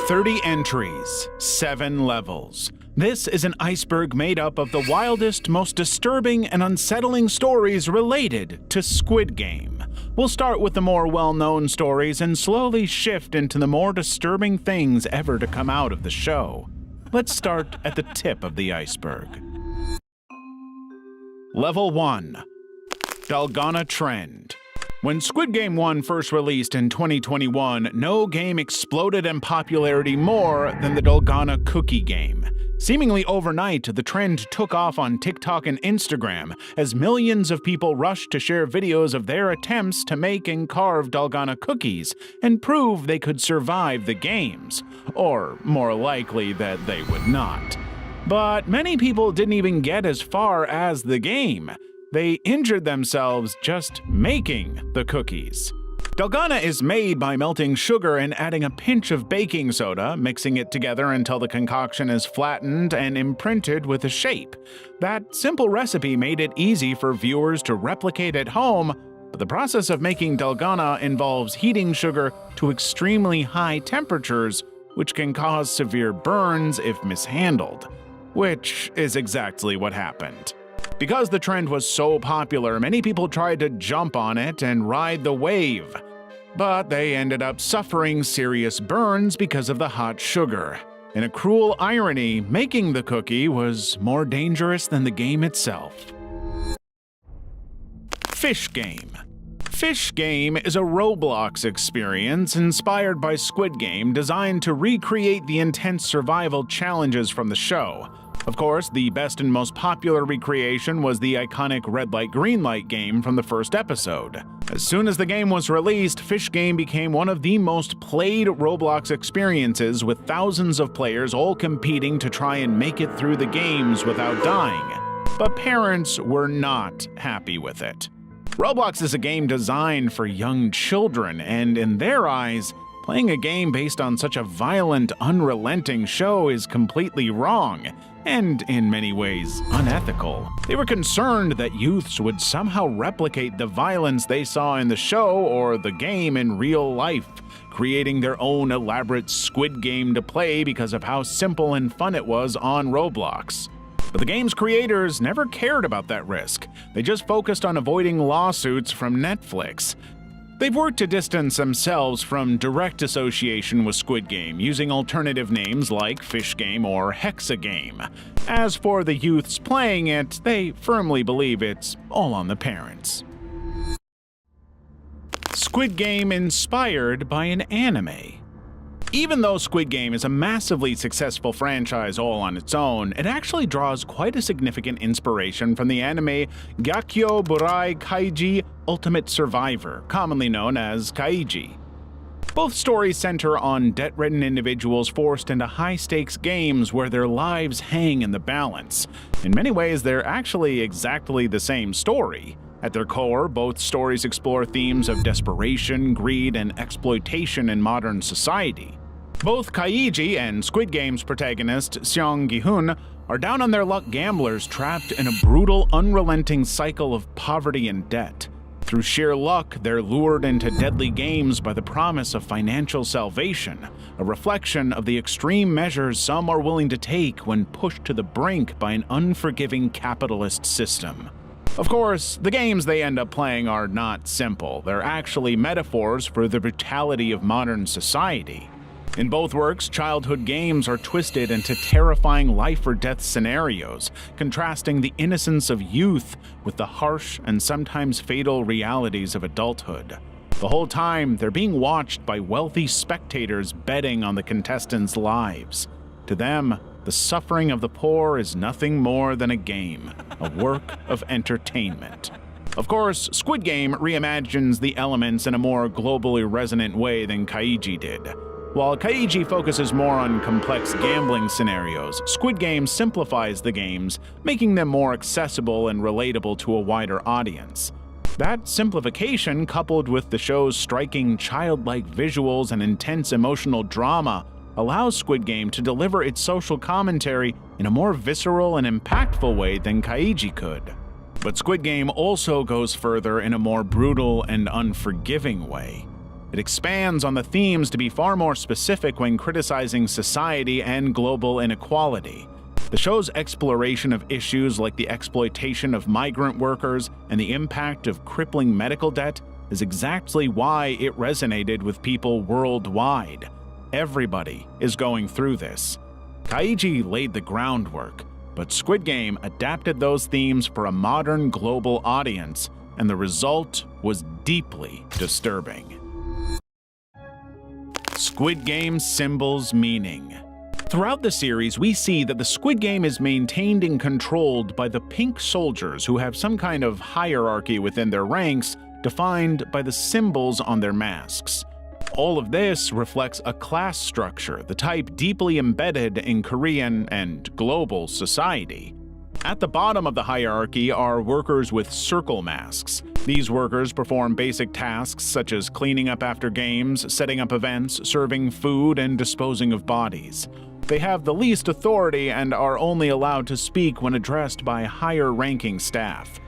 30 entries, 7 levels. This is an iceberg made up of the wildest, most disturbing and unsettling stories related to Squid Game. We'll start with the more well-known stories and slowly shift into the more disturbing things ever to come out of the show. Let's start at the tip of the iceberg. Level 1. Dalgona Trend. When Squid Game 1 first released in 2021, no game exploded in popularity more than the Dalgona cookie game. Seemingly overnight, the trend took off on TikTok and Instagram as millions of people rushed to share videos of their attempts to make and carve Dalgona cookies and prove they could survive the games, or more likely that they would not. But many people didn't even get as far as the game. They injured themselves just making the cookies. Dalgona is made by melting sugar and adding a pinch of baking soda, mixing it together until the concoction is flattened and imprinted with a shape. That simple recipe made it easy for viewers to replicate at home, but the process of making Dalgona involves heating sugar to extremely high temperatures, which can cause severe burns if mishandled. Which is exactly what happened. Because the trend was so popular, many people tried to jump on it and ride the wave. But they ended up suffering serious burns because of the hot sugar. In a cruel irony, making the cookie was more dangerous than the game itself. Fish Game. Fish Game is a Roblox experience inspired by Squid Game designed to recreate the intense survival challenges from the show. Of course, the best and most popular recreation was the iconic red light green light game from the first episode. As soon as the game was released, Fish Game became one of the most played Roblox experiences, with thousands of players all competing to try and make it through the games without dying. But parents were not happy with it. Roblox is a game designed for young children, and in their eyes, playing a game based on such a violent, unrelenting show is completely wrong, and in many ways unethical. They were concerned that youths would somehow replicate the violence they saw in the show or the game in real life, creating their own elaborate Squid Game to play because of how simple and fun it was on Roblox. But the game's creators never cared about that risk. They just focused on avoiding lawsuits from Netflix. They've worked to distance themselves from direct association with Squid Game, using alternative names like Fish Game or Hexa Game. As for the youths playing it, they firmly believe it's all on the parents. Squid Game inspired by an anime. Even though Squid Game is a massively successful franchise all on its own, it actually draws quite a significant inspiration from the anime Gakkyou Burai Kaiji Ultimate Survivor, commonly known as Kaiji. Both stories center on debt-ridden individuals forced into high-stakes games where their lives hang in the balance. In many ways, they're actually exactly the same story. At their core, both stories explore themes of desperation, greed, and exploitation in modern society. Both Kaiji and Squid Game's protagonist, Seong Gi-hun, are down-on-their-luck gamblers trapped in a brutal, unrelenting cycle of poverty and debt. Through sheer luck, they're lured into deadly games by the promise of financial salvation, a reflection of the extreme measures some are willing to take when pushed to the brink by an unforgiving capitalist system. Of course, the games they end up playing are not simple. They're actually metaphors for the brutality of modern society. In both works, childhood games are twisted into terrifying life-or-death scenarios, contrasting the innocence of youth with the harsh and sometimes fatal realities of adulthood. The whole time, they're being watched by wealthy spectators betting on the contestants' lives. To them, the suffering of the poor is nothing more than a game, a work of entertainment. Of course, Squid Game reimagines the elements in a more globally resonant way than Kaiji did. While Kaiji focuses more on complex gambling scenarios, Squid Game simplifies the games, making them more accessible and relatable to a wider audience. That simplification, coupled with the show's striking childlike visuals and intense emotional drama, allows Squid Game to deliver its social commentary in a more visceral and impactful way than Kaiji could. But Squid Game also goes further in a more brutal and unforgiving way. It expands on the themes to be far more specific when criticizing society and global inequality. The show's exploration of issues like the exploitation of migrant workers and the impact of crippling medical debt is exactly why it resonated with people worldwide. Everybody is going through this. Kaiji laid the groundwork, but Squid Game adapted those themes for a modern global audience, and the result was deeply disturbing. Squid Game symbols meaning. Throughout the series, we see that the Squid Game is maintained and controlled by the pink soldiers who have some kind of hierarchy within their ranks, defined by the symbols on their masks. All of this reflects a class structure, the type deeply embedded in Korean and global society. At the bottom of the hierarchy are workers with circle masks. These workers perform basic tasks such as cleaning up after games, setting up events, serving food, and disposing of bodies. They have the least authority and are only allowed to speak when addressed by higher-ranking staff.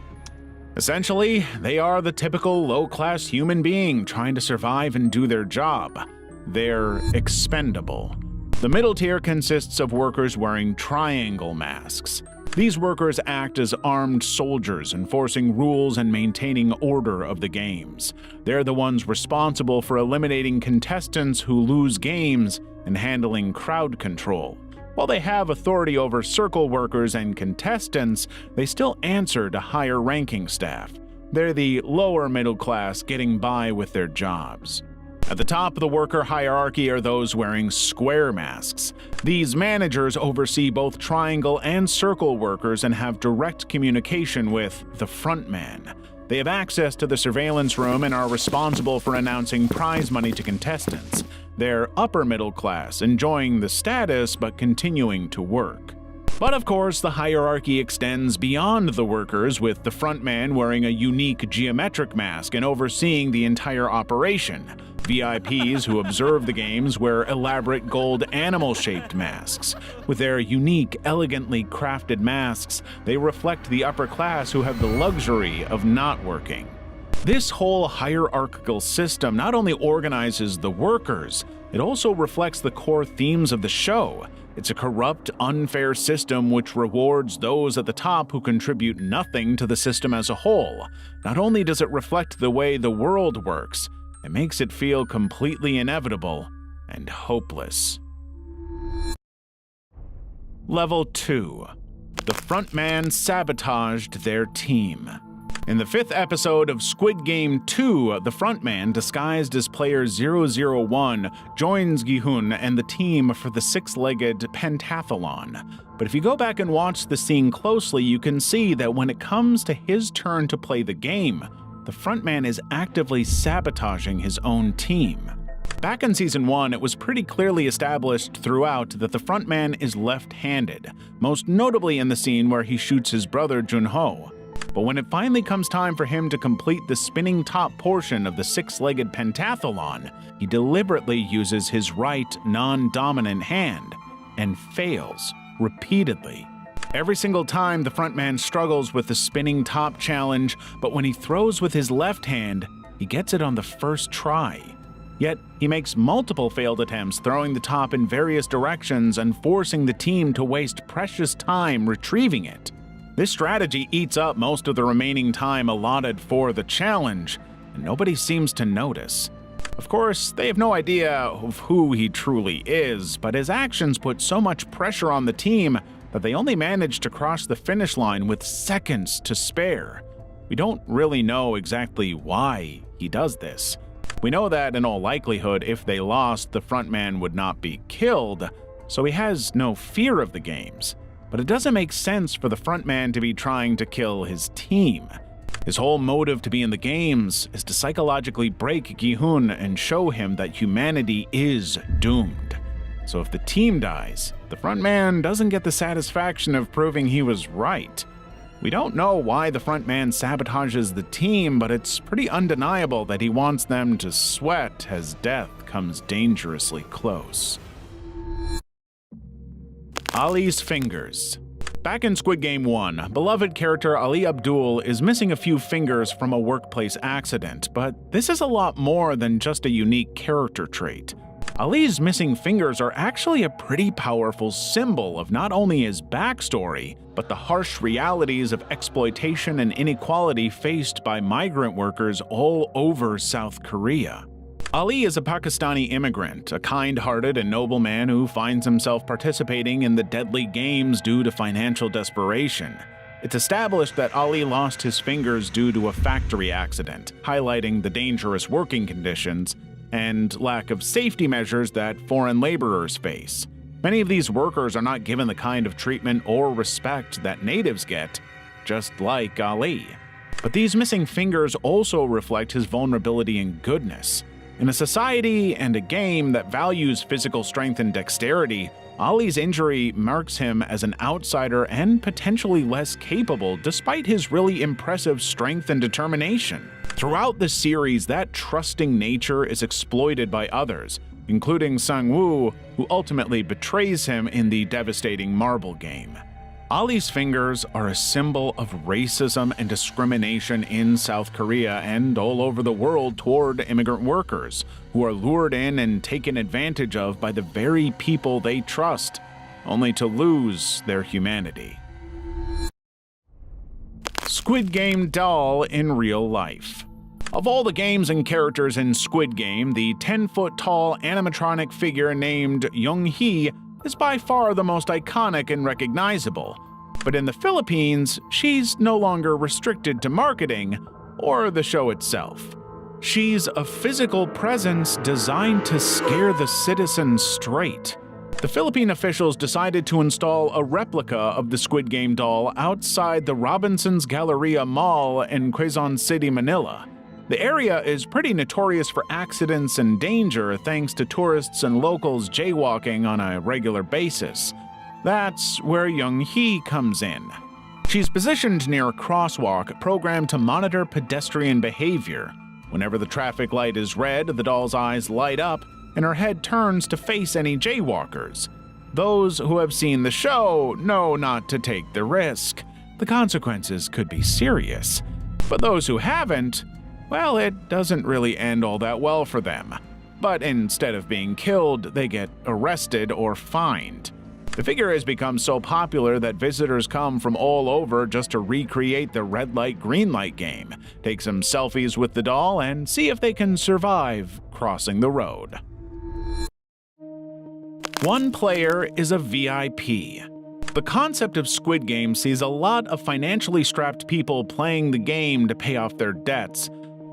Essentially, they are the typical low-class human being trying to survive and do their job. They're expendable. The middle tier consists of workers wearing triangle masks. These workers act as armed soldiers, enforcing rules and maintaining order of the games. They're the ones responsible for eliminating contestants who lose games and handling crowd control. While they have authority over circle workers and contestants, they still answer to higher-ranking staff. They're the lower middle class getting by with their jobs. At the top of the worker hierarchy are those wearing square masks. These managers oversee both triangle and circle workers and have direct communication with the frontman. They have access to the surveillance room and are responsible for announcing prize money to contestants. They're upper middle class, enjoying the status but continuing to work. But of course, the hierarchy extends beyond the workers, with the frontman wearing a unique geometric mask and overseeing the entire operation. VIPs who observe the games wear elaborate gold animal-shaped masks. With their unique, elegantly crafted masks, they reflect the upper class who have the luxury of not working. This whole hierarchical system not only organizes the workers, it also reflects the core themes of the show. It's a corrupt, unfair system which rewards those at the top who contribute nothing to the system as a whole. Not only does it reflect the way the world works, it makes it feel completely inevitable and hopeless. Level 2. The frontman sabotaged their team. In the 5th episode of Squid Game 2, the frontman, disguised as player 001, joins Gi-hun and the team for the six-legged pentathlon. But if you go back and watch the scene closely, you can see that when it comes to his turn to play the game, the frontman is actively sabotaging his own team. Back in Season 1, it was pretty clearly established throughout that the frontman is left-handed, most notably in the scene where he shoots his brother Junho. But when it finally comes time for him to complete the spinning top portion of the six-legged pentathlon, he deliberately uses his right non-dominant hand and fails repeatedly. Every single time the frontman struggles with the spinning top challenge, but when he throws with his left hand, he gets it on the first try. Yet, he makes multiple failed attempts throwing the top in various directions and forcing the team to waste precious time retrieving it. This strategy eats up most of the remaining time allotted for the challenge, and nobody seems to notice. Of course, they have no idea of who he truly is, but his actions put so much pressure on the team that they only managed to cross the finish line with seconds to spare. We don't really know exactly why he does this. We know that in all likelihood, if they lost, the frontman would not be killed, so he has no fear of the games. But it doesn't make sense for the frontman to be trying to kill his team. His whole motive to be in the games is to psychologically break Gi-hun and show him that humanity is doomed. So if the team dies, the frontman doesn't get the satisfaction of proving he was right. We don't know why the frontman sabotages the team, but it's pretty undeniable that he wants them to sweat as death comes dangerously close. Ali's fingers. Back in Squid Game 1, beloved character Ali Abdul is missing a few fingers from a workplace accident, but this is a lot more than just a unique character trait. Ali's missing fingers are actually a pretty powerful symbol of not only his backstory, but the harsh realities of exploitation and inequality faced by migrant workers all over South Korea. Ali is a Pakistani immigrant, a kind-hearted and noble man who finds himself participating in the deadly games due to financial desperation. It's established that Ali lost his fingers due to a factory accident, highlighting the dangerous working conditions and lack of safety measures that foreign laborers face. Many of these workers are not given the kind of treatment or respect that natives get, just like Ali. But these missing fingers also reflect his vulnerability and goodness. In a society and a game that values physical strength and dexterity, Ali's injury marks him as an outsider and potentially less capable despite his really impressive strength and determination. Throughout the series, that trusting nature is exploited by others, including Sang-woo, who ultimately betrays him in the devastating marble game. Ali's fingers are a symbol of racism and discrimination in South Korea and all over the world toward immigrant workers, who are lured in and taken advantage of by the very people they trust, only to lose their humanity. Squid Game doll in real life. Of all the games and characters in Squid Game, the 10-foot-tall animatronic figure named Young-hee is by far the most iconic and recognizable. But in the Philippines, she's no longer restricted to marketing or the show itself. She's a physical presence designed to scare the citizens straight. The Philippine officials decided to install a replica of the Squid Game doll outside the Robinson's Galleria Mall in Quezon City, Manila. The area is pretty notorious for accidents and danger thanks to tourists and locals jaywalking on a regular basis. That's where Young-hee comes in. She's positioned near a crosswalk programmed to monitor pedestrian behavior. Whenever the traffic light is red, the doll's eyes light up and her head turns to face any jaywalkers. Those who have seen the show know not to take the risk. The consequences could be serious. But those who haven't, well, it doesn't really end all that well for them. But instead of being killed, they get arrested or fined. The figure has become so popular that visitors come from all over just to recreate the red light, green light game, take some selfies with the doll, and see if they can survive crossing the road. One player is a VIP. The concept of Squid Game sees a lot of financially strapped people playing the game to pay off their debts,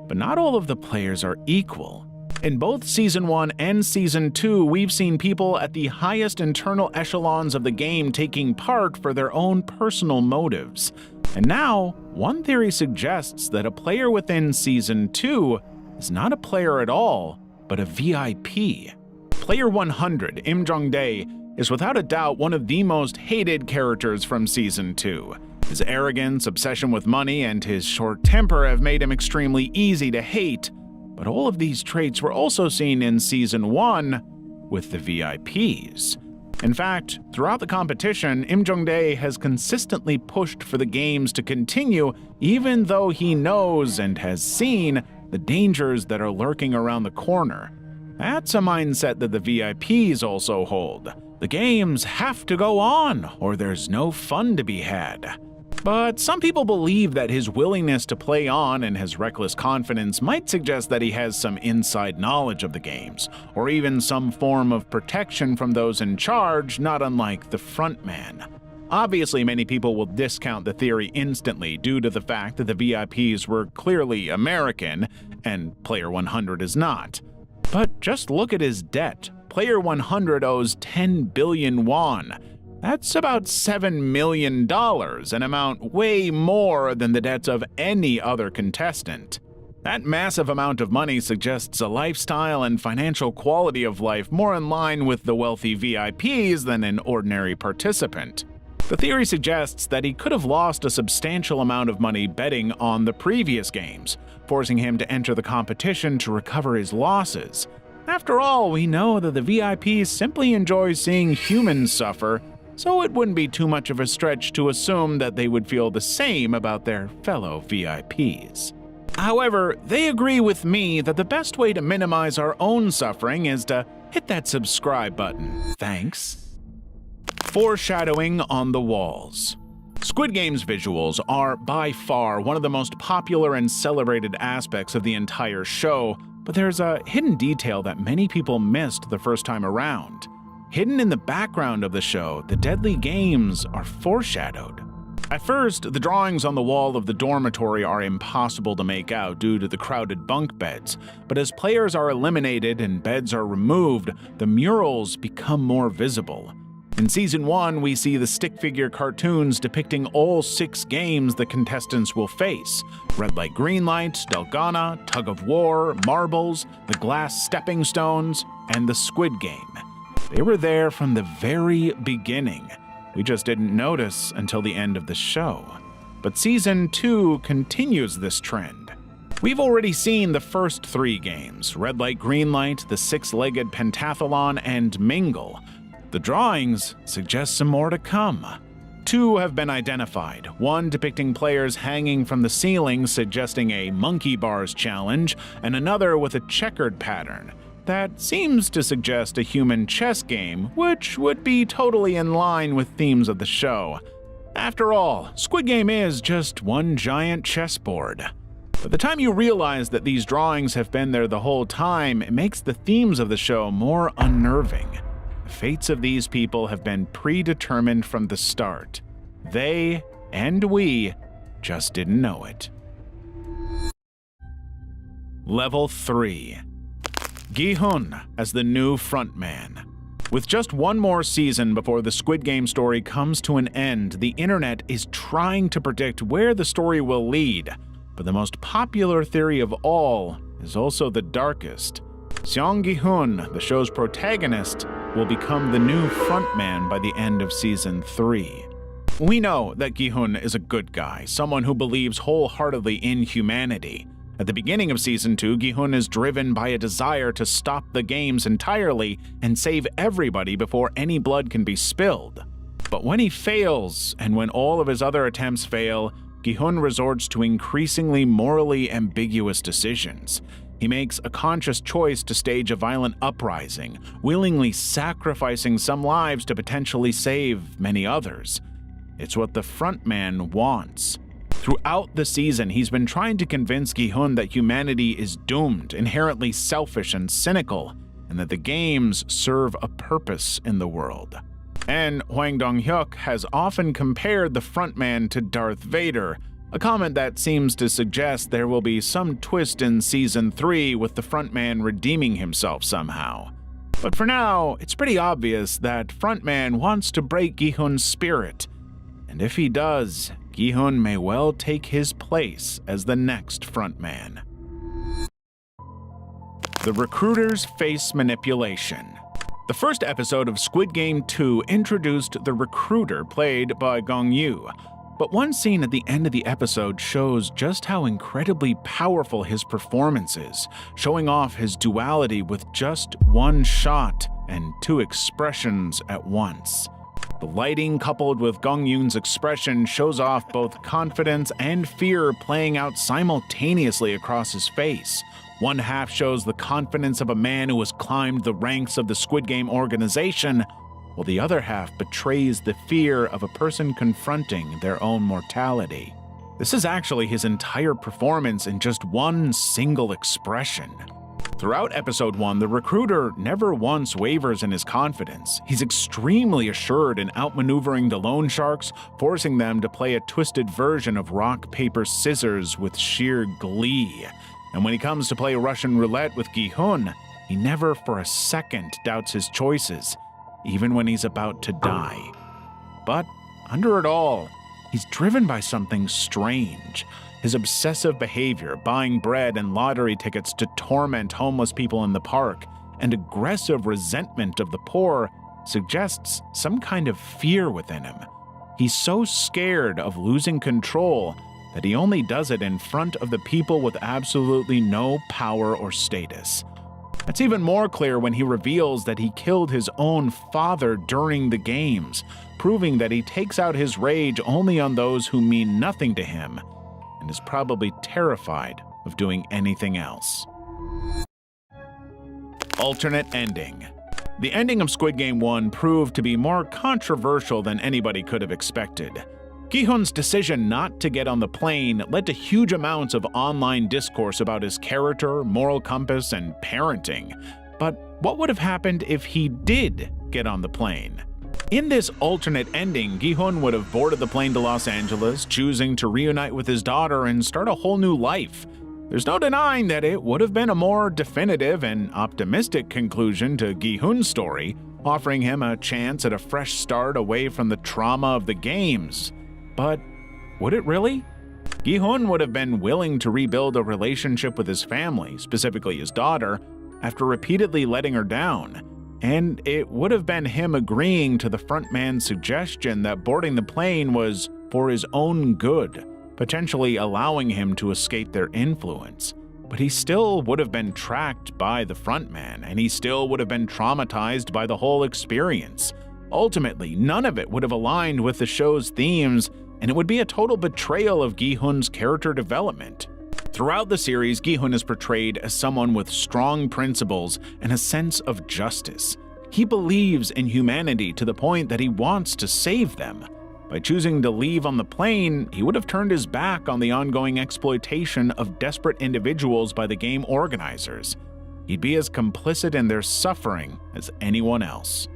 but not all of the players are equal. In both Season 1 and Season 2, we've seen people at the highest internal echelons of the game taking part for their own personal motives. And now, one theory suggests that a player within Season 2 is not a player at all, but a VIP. Player 100, Im Jong-dae, is without a doubt one of the most hated characters from Season 2. His arrogance, obsession with money, and his short temper have made him extremely easy to hate, but all of these traits were also seen in Season 1 with the VIPs. In fact, throughout the competition, Im Jong-dae has consistently pushed for the games to continue even though he knows and has seen the dangers that are lurking around the corner. That's a mindset that the VIPs also hold. The games have to go on, or there's no fun to be had. But some people believe that his willingness to play on and his reckless confidence might suggest that he has some inside knowledge of the games, or even some form of protection from those in charge, not unlike the frontman. Obviously, many people will discount the theory instantly due to the fact that the VIPs were clearly American, and Player 100 is not. But just look at his debt. Player 100 owes 10 billion won. That's about $7 million, an amount way more than the debts of any other contestant. That massive amount of money suggests a lifestyle and financial quality of life more in line with the wealthy VIPs than an ordinary participant. The theory suggests that he could have lost a substantial amount of money betting on the previous games, forcing him to enter the competition to recover his losses. After all, we know that the VIPs simply enjoy seeing humans suffer, so it wouldn't be too much of a stretch to assume that they would feel the same about their fellow VIPs. However, they agree with me that the best way to minimize our own suffering is to hit that subscribe button. Thanks. Foreshadowing on the walls. Squid Game's visuals are by far one of the most popular and celebrated aspects of the entire show, but there's a hidden detail that many people missed the first time around. Hidden in the background of the show, the deadly games are foreshadowed. At first, the drawings on the wall of the dormitory are impossible to make out due to the crowded bunk beds, but as players are eliminated and beds are removed, the murals become more visible. In Season 1, we see the stick figure cartoons depicting all 6 games the contestants will face: Red Light, Green Light, Dalgona, Tug of War, Marbles, the Glass Stepping Stones, and the Squid Game. They were there from the very beginning. We just didn't notice until the end of the show. But Season 2 continues this trend. We've already seen the first 3 games: Red Light, Green Light, the Six-Legged Pentathlon, and Mingle. The drawings suggest some more to come. 2 have been identified, one depicting players hanging from the ceiling suggesting a monkey bars challenge, and another with a checkered pattern. That seems to suggest a human chess game, which would be totally in line with themes of the show. After all, Squid Game is just one giant chessboard. By the time you realize that these drawings have been there the whole time, it makes the themes of the show more unnerving. The fates of these people have been predetermined from the start. They, and we, just didn't know it. Level 3. Gi-hun as the new frontman. With just one more season before the Squid Game story comes to an end, the internet is trying to predict where the story will lead. But the most popular theory of all is also the darkest. Seong Gi-hun, the show's protagonist, will become the new frontman by the end of Season 3. We know that Gi-hun is a good guy, someone who believes wholeheartedly in humanity. At the beginning of Season 2, Gi-hun is driven by a desire to stop the games entirely and save everybody before any blood can be spilled. But when he fails, and when all of his other attempts fail, Gi-hun resorts to increasingly morally ambiguous decisions. He makes a conscious choice to stage a violent uprising, willingly sacrificing some lives to potentially save many others. It's what the frontman wants. Throughout the season, he's been trying to convince Gi-hun that humanity is doomed, inherently selfish and cynical, and that the games serve a purpose in the world. And Hwang Dong-hyuk has often compared the frontman to Darth Vader, a comment that seems to suggest there will be some twist in Season 3 with the frontman redeeming himself somehow. But for now, it's pretty obvious that frontman wants to break Gi-hun's spirit, and if he does, Gi-hun may well take his place as the next frontman. The recruiter's face manipulation. The first episode of Squid Game 2 introduced the recruiter played by Gong Yoo, but one scene at the end of the episode shows just how incredibly powerful his performance is, showing off his duality with just one shot and 2 expressions at once. The lighting coupled with Gong Yoon's expression shows off both confidence and fear playing out simultaneously across his face. One half shows the confidence of a man who has climbed the ranks of the Squid Game organization, while the other half betrays the fear of a person confronting their own mortality. This is actually his entire performance in just one single expression. Throughout Episode 1, the recruiter never once wavers in his confidence. He's extremely assured in outmaneuvering the loan sharks, forcing them to play a twisted version of rock, paper, scissors with sheer glee. And when he comes to play Russian roulette with Gi-hun, he never for a second doubts his choices, even when he's about to die. But under it all, he's driven by something strange. His obsessive behavior, buying bread and lottery tickets to torment homeless people in the park, and aggressive resentment of the poor suggests some kind of fear within him. He's so scared of losing control that he only does it in front of the people with absolutely no power or status. That's even more clear when he reveals that he killed his own father during the games, proving that he takes out his rage only on those who mean nothing to him, and is probably terrified of doing anything else. Alternate ending. The ending of Squid Game 1 proved to be more controversial than anybody could have expected. Gi-hun's decision not to get on the plane led to huge amounts of online discourse about his character, moral compass, and parenting. But what would have happened if he did get on the plane? In this alternate ending, Gi-hun would have boarded the plane to Los Angeles, choosing to reunite with his daughter and start a whole new life. There's no denying that it would have been a more definitive and optimistic conclusion to Gi-hun's story, offering him a chance at a fresh start away from the trauma of the games. But would it really? Gi-hun would have been willing to rebuild a relationship with his family, specifically his daughter, after repeatedly letting her down. And it would have been him agreeing to the frontman's suggestion that boarding the plane was for his own good, potentially allowing him to escape their influence. But he still would have been tracked by the frontman, and he still would have been traumatized by the whole experience. Ultimately, none of it would have aligned with the show's themes, and it would be a total betrayal of Gi-hun's character development. Throughout the series, Gi-hun is portrayed as someone with strong principles and a sense of justice. He believes in humanity to the point that he wants to save them. By choosing to leave on the plane, he would have turned his back on the ongoing exploitation of desperate individuals by the game organizers. He'd be as complicit in their suffering as anyone else.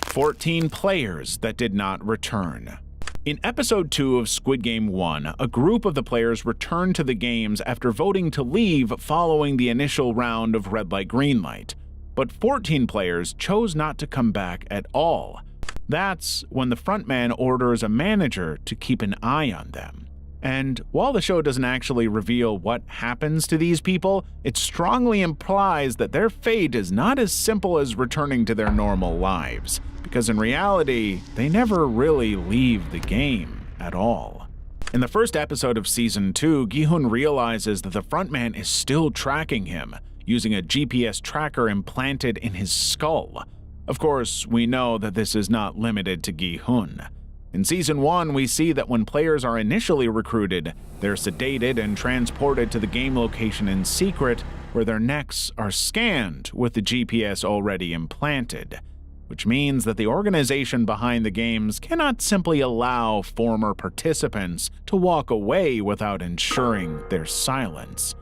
14 players that did not return. In Episode 2 of Squid Game 1, a group of the players returned to the games after voting to leave following the initial round of red light, green light. But 14 players chose not to come back at all. That's when the frontman orders a manager to keep an eye on them. And while the show doesn't actually reveal what happens to these people, it strongly implies that their fate is not as simple as returning to their normal lives, because in reality, they never really leave the game at all. In the first episode of Season 2, Gi-hun realizes that the frontman is still tracking him, using a GPS tracker implanted in his skull. Of course, we know that this is not limited to Gi-hun. In Season 1, we see that when players are initially recruited, they're sedated and transported to the game location in secret, where their necks are scanned with the GPS already implanted. Which means that the organization behind the games cannot simply allow former participants to walk away without ensuring their silence.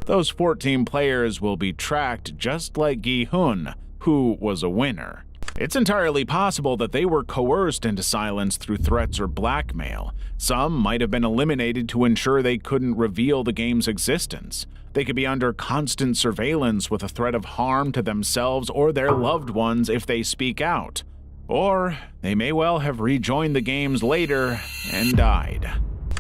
Those 14 players will be tracked just like Gi-hun, who was a winner. It's entirely possible that they were coerced into silence through threats or blackmail. Some might have been eliminated to ensure they couldn't reveal the game's existence. They could be under constant surveillance with a threat of harm to themselves or their loved ones if they speak out. Or they may well have rejoined the games later and died.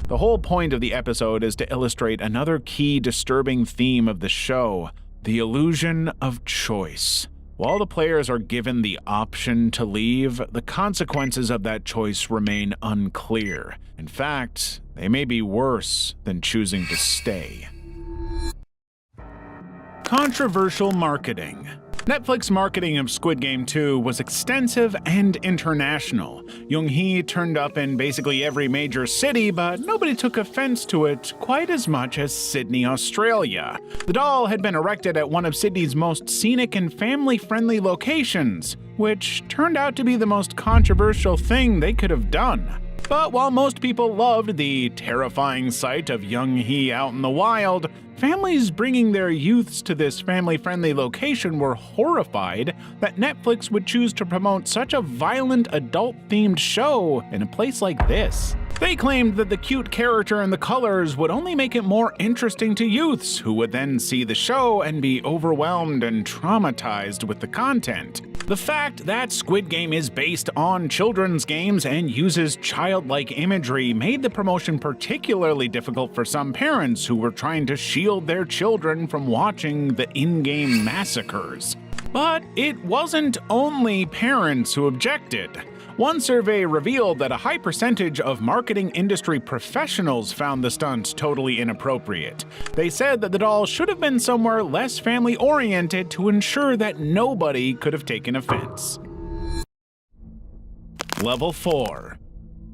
The whole point of the episode is to illustrate another key disturbing theme of the show: the illusion of choice. While the players are given the option to leave, the consequences of that choice remain unclear. In fact, they may be worse than choosing to stay. Controversial marketing. Netflix marketing of Squid Game 2 was extensive and international. Young-hee turned up in basically every major city, but nobody took offense to it quite as much as Sydney, Australia. The doll had been erected at one of Sydney's most scenic and family-friendly locations, which turned out to be the most controversial thing they could have done. But while most people loved the terrifying sight of Young-hee out in the wild, families bringing their youths to this family-friendly location were horrified that Netflix would choose to promote such a violent, adult-themed show in a place like this. They claimed that the cute character and the colors would only make it more interesting to youths, who would then see the show and be overwhelmed and traumatized with the content. The fact that Squid Game is based on children's games and uses childlike imagery made the promotion particularly difficult for some parents who were trying to shield their children from watching the in-game massacres. But it wasn't only parents who objected. One survey revealed that a high percentage of marketing industry professionals found the stunt totally inappropriate. They said that the doll should have been somewhere less family-oriented to ensure that nobody could have taken offense. Level 4.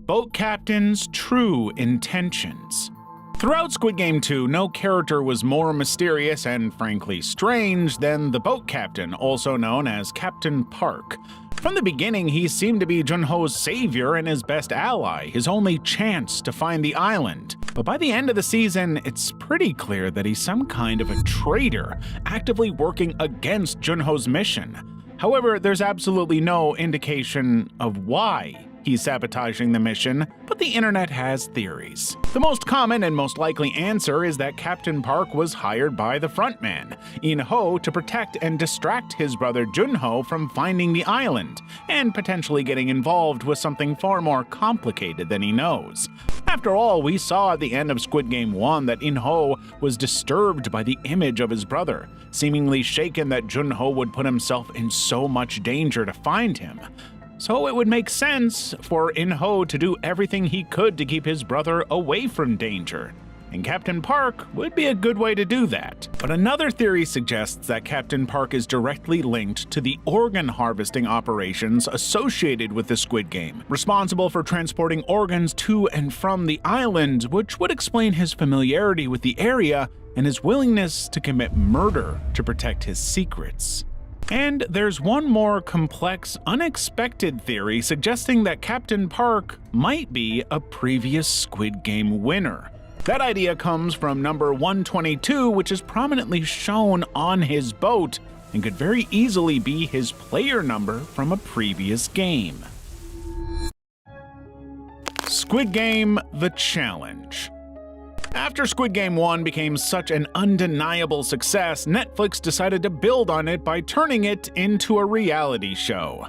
Boat Captain's True Intentions. Throughout Squid Game 2, no character was more mysterious and frankly strange than the boat captain, also known as Captain Park. From the beginning, he seemed to be Junho's savior and his best ally, his only chance to find the island. But by the end of the season, it's pretty clear that he's some kind of a traitor, actively working against Junho's mission. However, there's absolutely no indication of why he's sabotaging the mission, but the internet has theories. The most common and most likely answer is that Captain Park was hired by the frontman, In-ho, to protect and distract his brother Junho from finding the island, and potentially getting involved with something far more complicated than he knows. After all, we saw at the end of Squid Game 1 that In-ho was disturbed by the image of his brother, seemingly shaken that Junho would put himself in so much danger to find him. So it would make sense for In-ho to do everything he could to keep his brother away from danger. And Captain Park would be a good way to do that. But another theory suggests that Captain Park is directly linked to the organ harvesting operations associated with the Squid Game, responsible for transporting organs to and from the island, which would explain his familiarity with the area and his willingness to commit murder to protect his secrets. And there's one more complex, unexpected theory suggesting that Captain Park might be a previous Squid Game winner. That idea comes from number 122, which is prominently shown on his boat and could very easily be his player number from a previous game. Squid Game: The Challenge. After Squid Game 1 became such an undeniable success, Netflix decided to build on it by turning it into a reality show.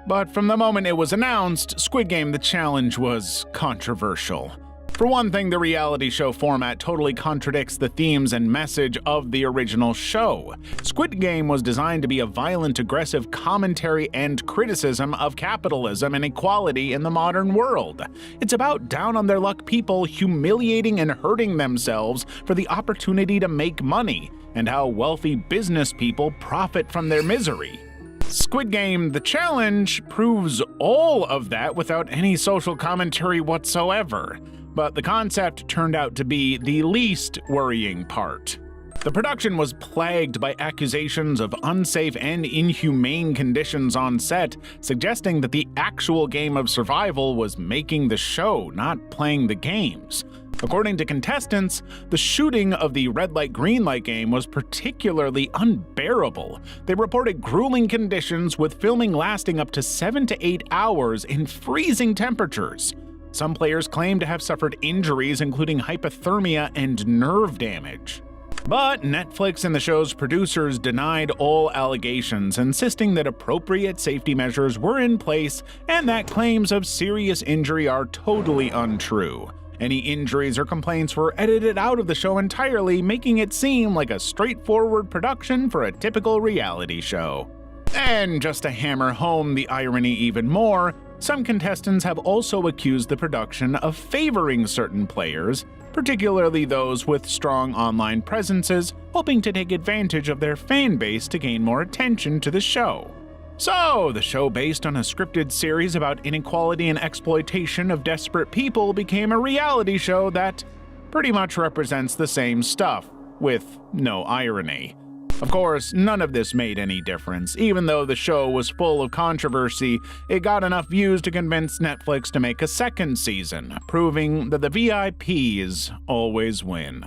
But from the moment it was announced, Squid Game: The Challenge was controversial. For one thing, the reality show format totally contradicts the themes and message of the original show. Squid Game was designed to be a violent, aggressive commentary and criticism of capitalism and equality in the modern world. It's about down-on-their-luck people humiliating and hurting themselves for the opportunity to make money, and how wealthy business people profit from their misery. Squid Game: The Challenge proves all of that without any social commentary whatsoever. But the concept turned out to be the least worrying part. The production was plagued by accusations of unsafe and inhumane conditions on set, suggesting that the actual game of survival was making the show, not playing the games. According to contestants, the shooting of the red light green light game was particularly unbearable. They reported grueling conditions, with filming lasting up to 7 to 8 hours in freezing temperatures. Some players claim to have suffered injuries, including hypothermia and nerve damage. But Netflix and the show's producers denied all allegations, insisting that appropriate safety measures were in place and that claims of serious injury are totally untrue. Any injuries or complaints were edited out of the show entirely, making it seem like a straightforward production for a typical reality show. And just to hammer home the irony even more, some contestants have also accused the production of favoring certain players, particularly those with strong online presences, hoping to take advantage of their fan base to gain more attention to the show. So, the show based on a scripted series about inequality and exploitation of desperate people became a reality show that pretty much represents the same stuff, with no irony. Of course, none of this made any difference. Even though the show was full of controversy, it got enough views to convince Netflix to make a second season, proving that the VIPs always win.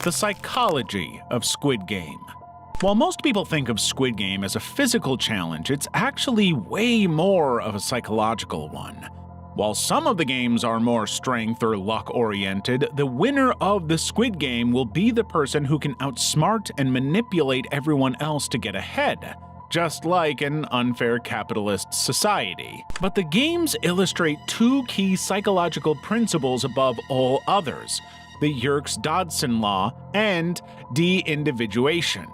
The psychology of Squid Game. While most people think of Squid Game as a physical challenge, it's actually way more of a psychological one. While some of the games are more strength or luck-oriented, the winner of the Squid Game will be the person who can outsmart and manipulate everyone else to get ahead, just like an unfair capitalist society. But the games illustrate two key psychological principles above all others: the Yerkes-Dodson law and de-individuation.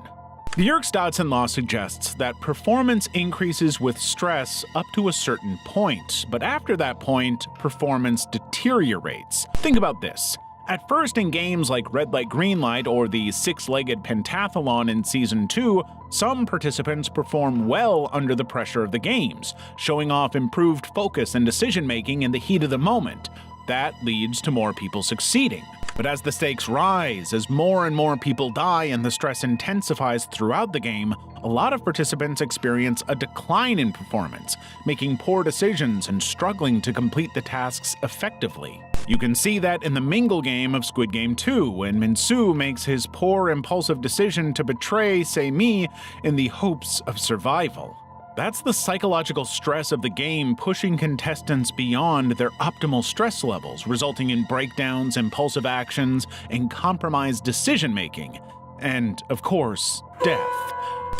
The Yerkes-Dodson law suggests that performance increases with stress up to a certain point, but after that point, performance deteriorates. Think about this. At first, in games like Red Light Green Light or the Six-Legged Pentathlon in Season 2, some participants perform well under the pressure of the games, showing off improved focus and decision-making in the heat of the moment. That leads to more people succeeding. But as the stakes rise, as more and more people die and the stress intensifies throughout the game, a lot of participants experience a decline in performance, making poor decisions and struggling to complete the tasks effectively. You can see that in the Mingle game of Squid Game 2, when Min-soo makes his poor, impulsive decision to betray Se-mi in the hopes of survival. That's the psychological stress of the game pushing contestants beyond their optimal stress levels, resulting in breakdowns, impulsive actions, and compromised decision-making. And, of course, death.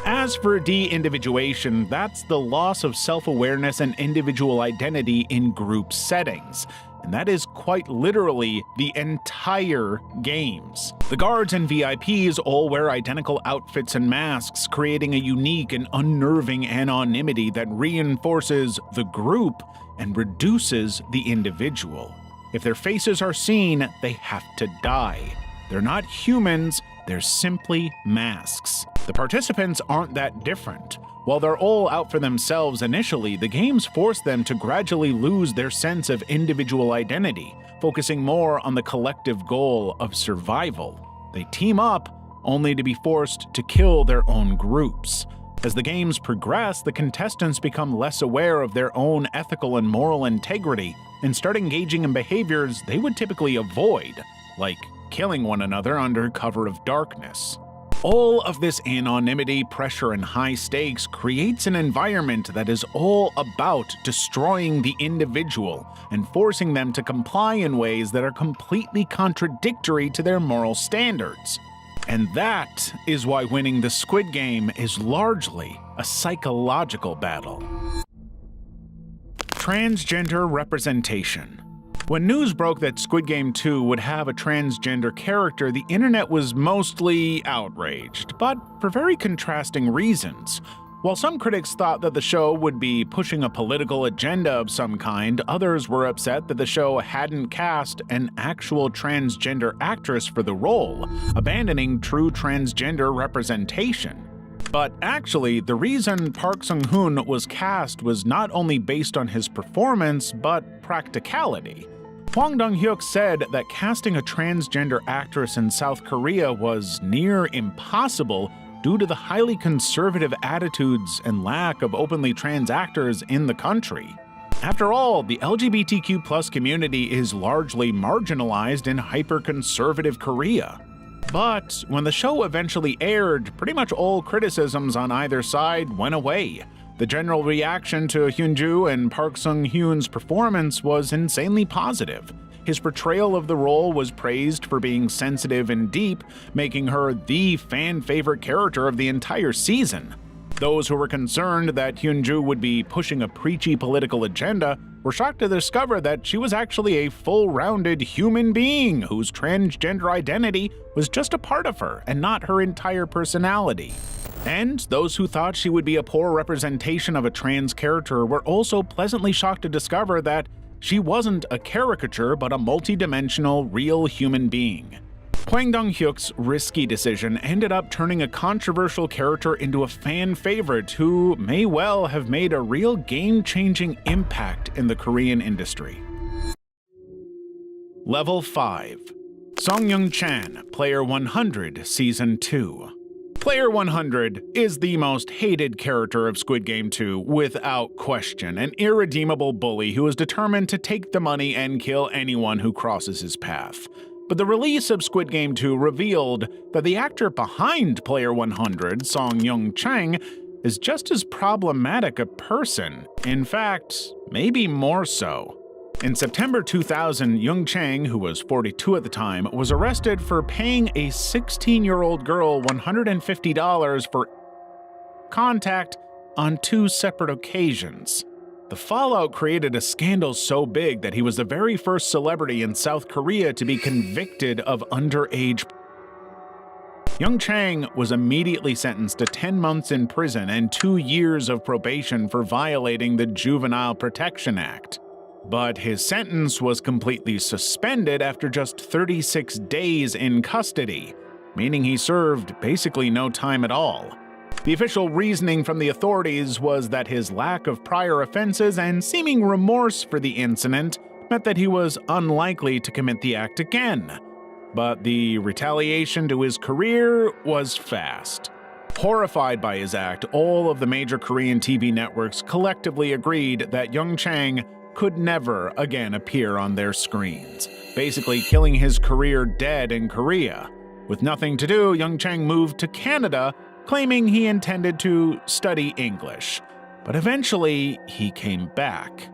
As for de-individuation, that's the loss of self-awareness and individual identity in group settings. And that is quite literally the entire games. The guards and VIPs all wear identical outfits and masks, creating a unique and unnerving anonymity that reinforces the group and reduces the individual. If their faces are seen, they have to die. They're not humans, they're simply masks. The participants aren't that different. While they're all out for themselves initially, the games force them to gradually lose their sense of individual identity, focusing more on the collective goal of survival. They team up, only to be forced to kill their own groups. As the games progress, the contestants become less aware of their own ethical and moral integrity and start engaging in behaviors they would typically avoid, like killing one another under cover of darkness. All of this anonymity, pressure, and high stakes creates an environment that is all about destroying the individual and forcing them to comply in ways that are completely contradictory to their moral standards. And that is why winning the Squid Game is largely a psychological battle. Transgender representation. When news broke that Squid Game 2 would have a transgender character, the internet was mostly outraged, but for very contrasting reasons. While some critics thought that the show would be pushing a political agenda of some kind, others were upset that the show hadn't cast an actual transgender actress for the role, abandoning true transgender representation. But actually, the reason Park Sung-hoon was cast was not only based on his performance, but practicality. Hwang Dong-hyuk said that casting a transgender actress in South Korea was near impossible due to the highly conservative attitudes and lack of openly trans actors in the country. After all, the LGBTQ+ community is largely marginalized in hyper-conservative Korea. But when the show eventually aired, pretty much all criticisms on either side went away. The general reaction to Hyunju and Park Sung-hoon's performance was insanely positive. His portrayal of the role was praised for being sensitive and deep, making her the fan-favorite character of the entire season. Those who were concerned that Hyunju would be pushing a preachy political agenda were shocked to discover that she was actually a full-rounded human being whose transgender identity was just a part of her and not her entire personality. And those who thought she would be a poor representation of a trans character were also pleasantly shocked to discover that she wasn't a caricature but a multi-dimensional, real human being. Hwang Dong-hyuk's risky decision ended up turning a controversial character into a fan favorite who may well have made a real game-changing impact in the Korean industry. Level 5. Song Young-chan, Player 100, Season 2. Player 100 is the most hated character of Squid Game 2 without question, an irredeemable bully who is determined to take the money and kill anyone who crosses his path. But the release of Squid Game 2 revealed that the actor behind Player 100, Song Young-chang, is just as problematic a person. In fact, maybe more so. In September 2000, Young-chang, who was 42 at the time, was arrested for paying a 16-year-old girl $150 for contact on 2 separate occasions. The fallout created a scandal so big that he was the very first celebrity in South Korea to be convicted of underage. Young-chang was immediately sentenced to 10 months in prison and 2 years of probation for violating the Juvenile Protection Act. But his sentence was completely suspended after just 36 days in custody, meaning he served basically no time at all. The official reasoning from the authorities was that his lack of prior offenses and seeming remorse for the incident meant that he was unlikely to commit the act again. But the retaliation to his career was fast. Horrified by his act, all of the major Korean TV networks collectively agreed that Young Chang could never again appear on their screens, basically killing his career dead in Korea. With nothing to do, Young Chang moved to Canada, claiming he intended to study English. But eventually, he came back.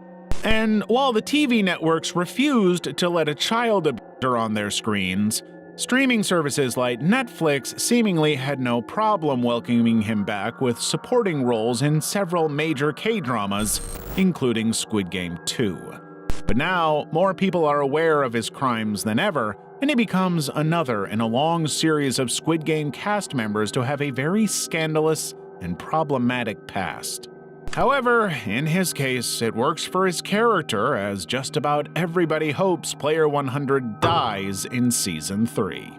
And while the TV networks refused to let a child appear on their screens, streaming services like Netflix seemingly had no problem welcoming him back with supporting roles in several major K-dramas, including Squid Game 2. But now, more people are aware of his crimes than ever, and he becomes another in a long series of Squid Game cast members to have a very scandalous and problematic past. However, in his case, it works for his character, as just about everybody hopes Player 100 dies in Season 3.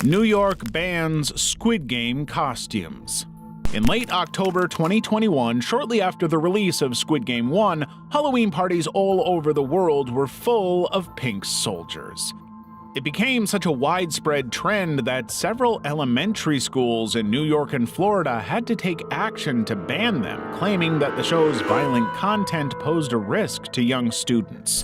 New York bans Squid Game costumes. In late October 2021, shortly after the release of Squid Game 1, Halloween parties all over the world were full of pink soldiers. It became such a widespread trend that several elementary schools in New York and Florida had to take action to ban them, claiming that the show's violent content posed a risk to young students.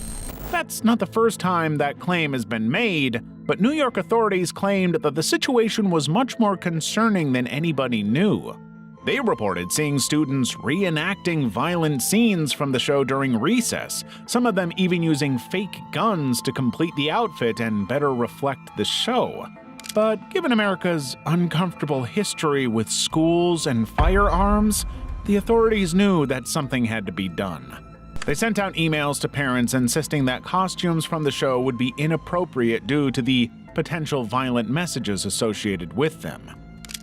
That's not the first time that claim has been made, but New York authorities claimed that the situation was much more concerning than anybody knew. They reported seeing students reenacting violent scenes from the show during recess, some of them even using fake guns to complete the outfit and better reflect the show. But given America's uncomfortable history with schools and firearms, the authorities knew that something had to be done. They sent out emails to parents insisting that costumes from the show would be inappropriate due to the potential violent messages associated with them.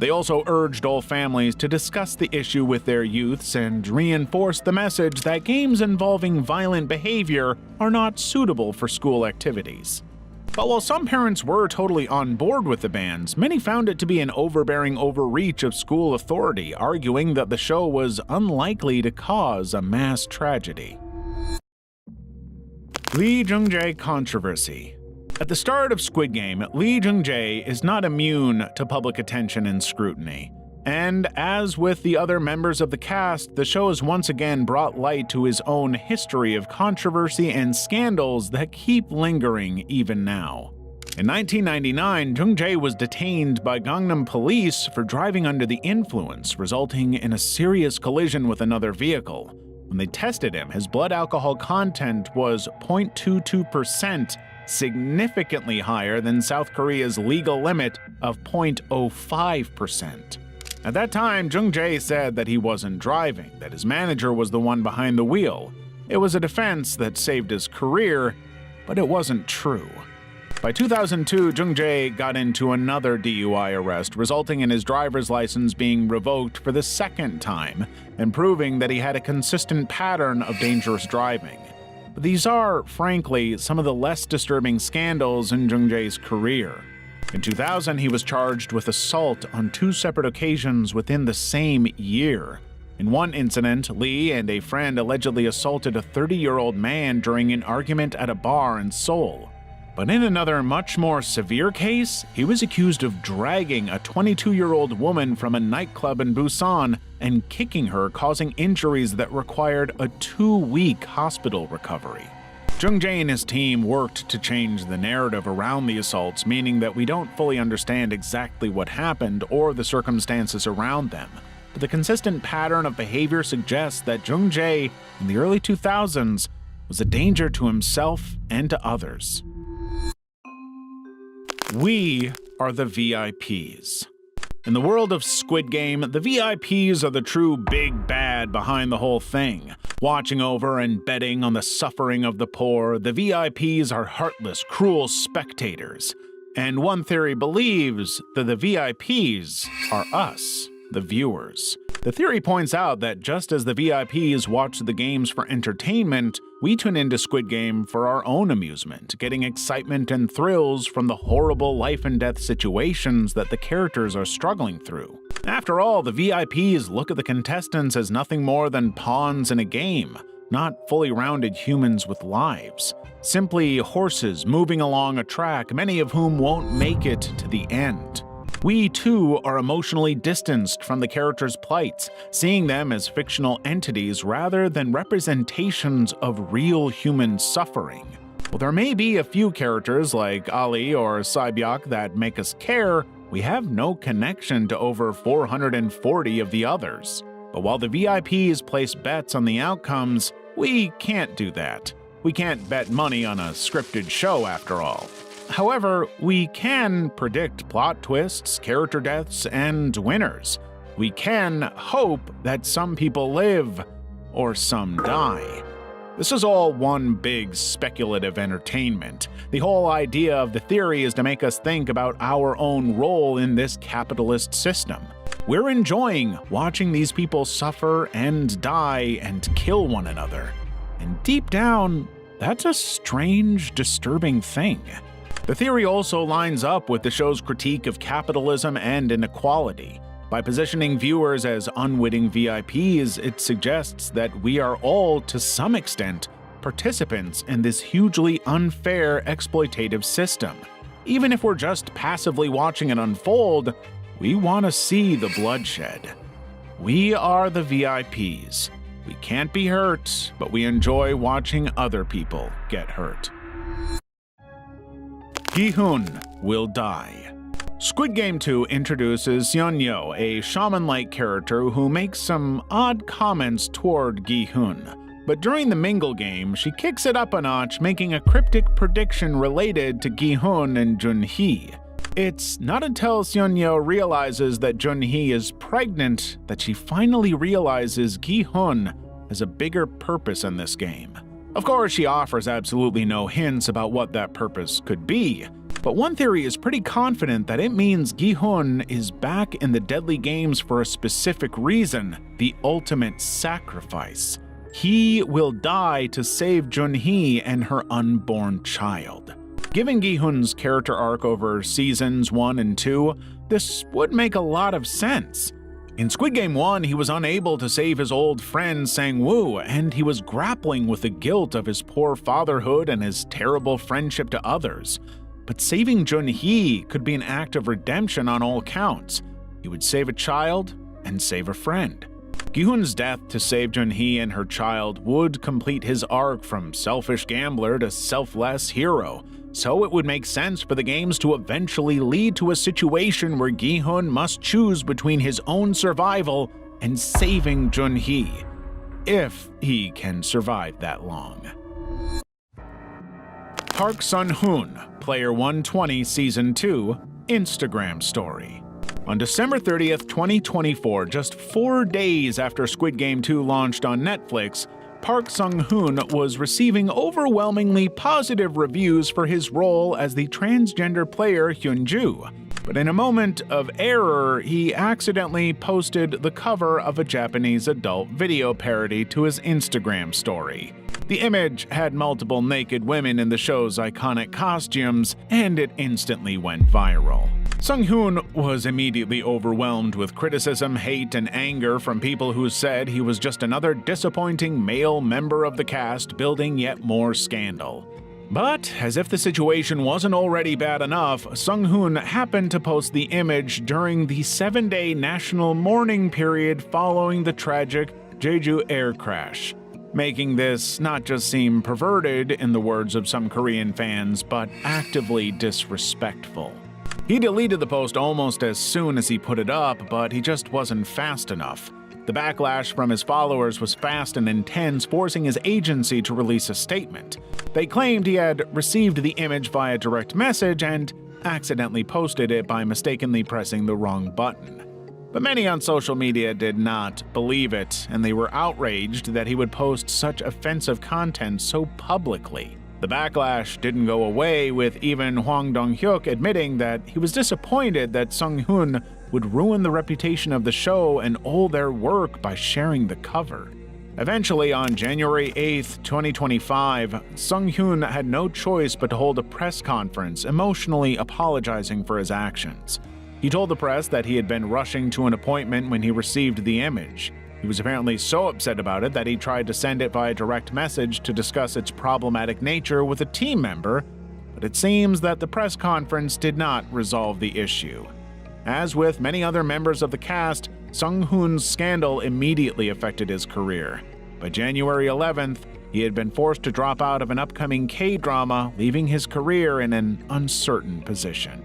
They also urged all families to discuss the issue with their youths and reinforce the message that games involving violent behavior are not suitable for school activities. But while some parents were totally on board with the bans, many found it to be an overbearing overreach of school authority, arguing that the show was unlikely to cause a mass tragedy. Lee Jung-jae controversy. At the start of Squid Game, Lee Jung-jae is not immune to public attention and scrutiny. And as with the other members of the cast, the show has once again brought light to his own history of controversy and scandals that keep lingering even now. In 1999, Jung-jae was detained by Gangnam police for driving under the influence, resulting in a serious collision with another vehicle. When they tested him, his blood alcohol content was 0.22%, significantly higher than South Korea's legal limit of 0.05%. At that time, Jung-jae said that he wasn't driving, that his manager was the one behind the wheel. It was a defense that saved his career, but it wasn't true. By 2002, Jung-jae got into another DUI arrest, resulting in his driver's license being revoked for the second time, and proving that he had a consistent pattern of dangerous driving. But these are, frankly, some of the less disturbing scandals in Jung-jae's career. In 2000, he was charged with assault on 2 separate occasions within the same year. In one incident, Lee and a friend allegedly assaulted a 30-year-old man during an argument at a bar in Seoul. But in another much more severe case, he was accused of dragging a 22-year-old woman from a nightclub in Busan and kicking her, causing injuries that required a 2-week hospital recovery. Jung-jae and his team worked to change the narrative around the assaults, meaning that we don't fully understand exactly what happened or the circumstances around them. But the consistent pattern of behavior suggests that Jung-jae, in the early 2000s, was a danger to himself and to others. We are the VIPs. In the world of Squid Game, the VIPs are the true big bad behind the whole thing. Watching over and betting on the suffering of the poor, the VIPs are heartless, cruel spectators. And one theory believes that the VIPs are us. the viewers. The theory points out that just as the VIPs watch the games for entertainment, we tune into Squid Game for our own amusement, getting excitement and thrills from the horrible life and death situations that the characters are struggling through. After all, the VIPs look at the contestants as nothing more than pawns in a game, not fully rounded humans with lives. Simply horses moving along a track, many of whom won't make it to the end. We, too, are emotionally distanced from the characters' plights, seeing them as fictional entities rather than representations of real human suffering. While there may be a few characters like Ali or Saibyak that make us care, we have no connection to over 440 of the others. But while the VIPs place bets on the outcomes, we can't do that. We can't bet money on a scripted show, after all. However, we can predict plot twists, character deaths, and winners. We can hope that some people live, or some die. This is all one big speculative entertainment. The whole idea of the theory is to make us think about our own role in this capitalist system. We're enjoying watching these people suffer and die and kill one another. And deep down, that's a strange, disturbing thing. The theory also lines up with the show's critique of capitalism and inequality. By positioning viewers as unwitting VIPs, it suggests that we are all, to some extent, participants in this hugely unfair exploitative system. Even if we're just passively watching it unfold, we want to see the bloodshed. We are the VIPs. We can't be hurt, but we enjoy watching other people get hurt. Gi-hun will die. Squid Game 2 introduces Yeon-yo, a shaman-like character who makes some odd comments toward Gi-hun. But during the Mingle game, she kicks it up a notch, making a cryptic prediction related to Gi-hun and Jun-hee. It's not until Yeon-yo realizes that Jun-hee is pregnant that she finally realizes Gi-hun has a bigger purpose in this game. Of course, she offers absolutely no hints about what that purpose could be, but one theory is pretty confident that it means Gi-hun is back in the deadly games for a specific reason: the ultimate sacrifice. He will die to save Jun-hee and her unborn child. Given Gi-hun's character arc over seasons 1 and 2, this would make a lot of sense. In Squid Game 1, he was unable to save his old friend Sang-woo, and he was grappling with the guilt of his poor fatherhood and his terrible friendship to others. But saving Jun-hee could be an act of redemption on all counts. He would save a child and save a friend. Gi-hun's death to save Jun-hee and her child would complete his arc from selfish gambler to selfless hero. So it would make sense for the games to eventually lead to a situation where Gi-hun must choose between his own survival and saving Jun-hee, if he can survive that long. Park Sun-hoon, Player 120 Season 2, Instagram Story. On December 30th, 2024, just 4 days after Squid Game 2 launched on Netflix, Park Sun-hoon was receiving overwhelmingly positive reviews for his role as the transgender player Hyun-ju. But in a moment of error, he accidentally posted the cover of a Japanese adult video parody to his Instagram story. The image had multiple naked women in the show's iconic costumes, and it instantly went viral. Sun-hoon was immediately overwhelmed with criticism, hate, and anger from people who said he was just another disappointing male member of the cast building yet more scandal. But, as if the situation wasn't already bad enough, Sun-hoon happened to post the image during the 7-day national mourning period following the tragic Jeju air crash, making this not just seem perverted, in the words of some Korean fans, but actively disrespectful. He deleted the post almost as soon as he put it up, but he just wasn't fast enough. The backlash from his followers was fast and intense, forcing his agency to release a statement. They claimed he had received the image via direct message and accidentally posted it by mistakenly pressing the wrong button. But many on social media did not believe it, and they were outraged that he would post such offensive content so publicly. The backlash didn't go away, with even Hwang Dong-hyuk admitting that he was disappointed that Sun-hoon would ruin the reputation of the show and all their work by sharing the cover. Eventually, on January 8, 2025, Sung-hyun had no choice but to hold a press conference, emotionally apologizing for his actions. He told the press that he had been rushing to an appointment when he received the image. He was apparently so upset about it that he tried to send it via direct message to discuss its problematic nature with a team member, but it seems that the press conference did not resolve the issue. As with many other members of the cast, Sung-hoon's scandal immediately affected his career. By January 11th, he had been forced to drop out of an upcoming K-drama, leaving his career in an uncertain position.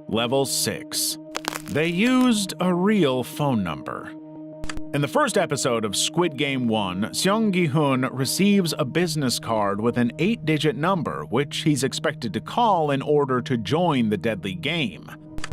Level 6. They used a real phone number. In the first episode of Squid Game 1, Seong Gi-hoon receives a business card with an 8-digit number, which he's expected to call in order to join the deadly game.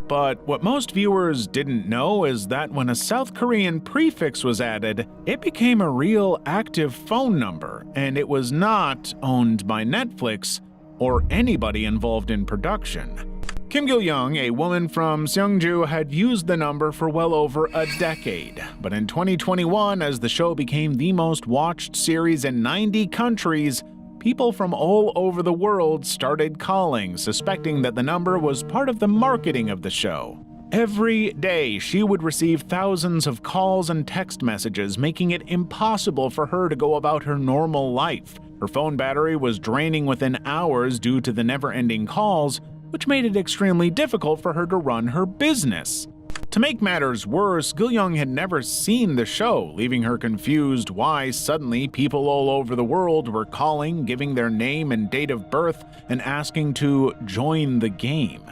But what most viewers didn't know is that when a South Korean prefix was added, it became a real active phone number, and it was not owned by Netflix or anybody involved in production. Kim Gil-young, a woman from Seongju, had used the number for well over a decade. But in 2021, as the show became the most watched series in 90 countries, people from all over the world started calling, suspecting that the number was part of the marketing of the show. Every day, she would receive thousands of calls and text messages, making it impossible for her to go about her normal life. Her phone battery was draining within hours due to the never-ending calls, which made it extremely difficult for her to run her business. To make matters worse, Gil-young had never seen the show, leaving her confused why suddenly people all over the world were calling, giving their name and date of birth, and asking to join the game.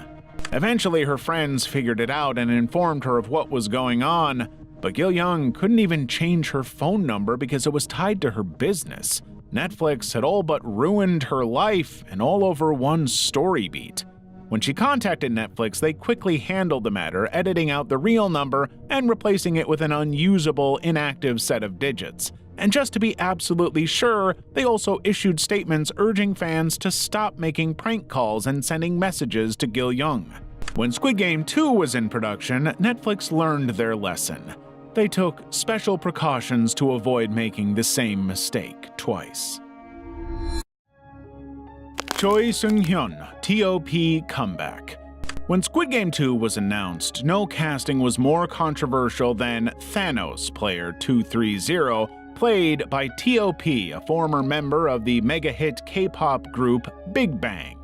Eventually, her friends figured it out and informed her of what was going on, but Gil-young couldn't even change her phone number because it was tied to her business. Netflix had all but ruined her life, and all over one story beat. When she contacted Netflix, they quickly handled the matter, editing out the real number and replacing it with an unusable, inactive set of digits. And just to be absolutely sure, they also issued statements urging fans to stop making prank calls and sending messages to Gil-young. When Squid Game 2 was in production, Netflix learned their lesson. They took special precautions to avoid making the same mistake twice. Choi Seung-hyun, TOP comeback. When Squid Game 2 was announced, no casting was more controversial than Thanos, player 230, played by TOP, a former member of the mega-hit K-pop group Big Bang.